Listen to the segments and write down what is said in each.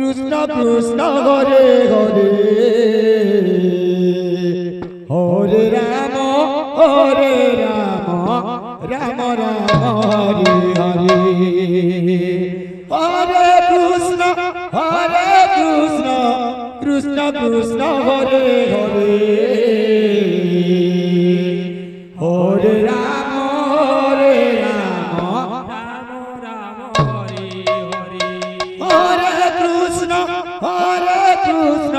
कृष्ण कृष्ण हरे हरे हरे राम राम राम हरे हरे हरे कृष्ण कृष्ण कृष्ण हरे हरे हरे राम राम राम हरे हरे हरे कृष्ण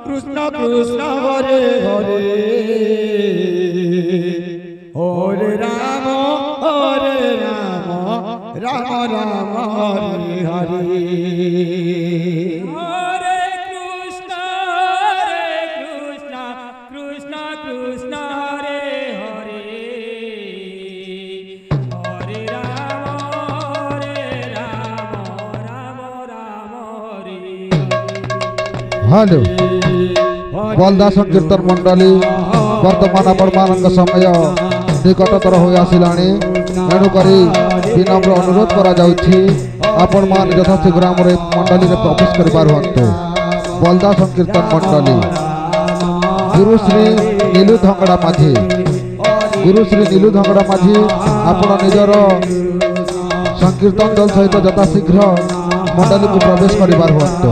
कृष्ण कृष्ण हरे हरे हरे राम राम राम हरे हरे हरे कृष्ण कृष्ण कृष्ण हरे हरे हरे राम राम राम हरे hello बलदा संकीर्तन मंडली वर्तमान आपण समय निकटतर हो आसिलाणी एणुक विनम्र अनुरोध करा जाउछि आपण मान यथाशीघ्र आमर मंडली में प्रवेश कर पारहंतु। बलदा संकीर्तन मंडली गुरुश्री नीलू धंगड़ा माझी आपण निजर संकीर्तन दल सहित यथाशीघ्र मंडली को प्रवेश कर पारहंतु।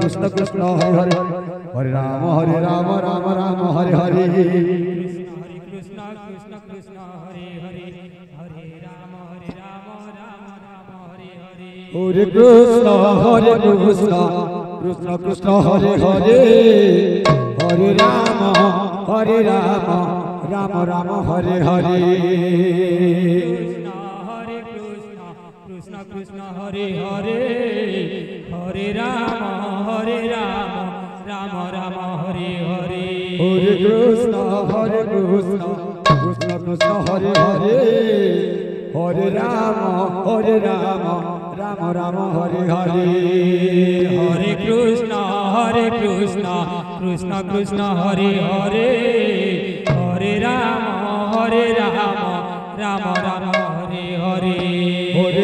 कृष्ण कृष्ण हरे हरे हरे राम राम राम हरे हरे कृष्ण कृष्ण हरे हरे हरे राम राम राम हरे हरे हरे कृष्ण कृष्ण कृष्ण हरे हरे हरे राम राम राम हरे हरे कृष्ण कृष्ण हरे हरे हरे राम राम राम हरे हरे हरे कृष्ण कृष्ण कृष्ण हरे हरे हरे राम राम हरे हरे हरे कृष्ण कृष्ण कृष्ण हरे हरे हरे राम राम राम हरे हरे हरे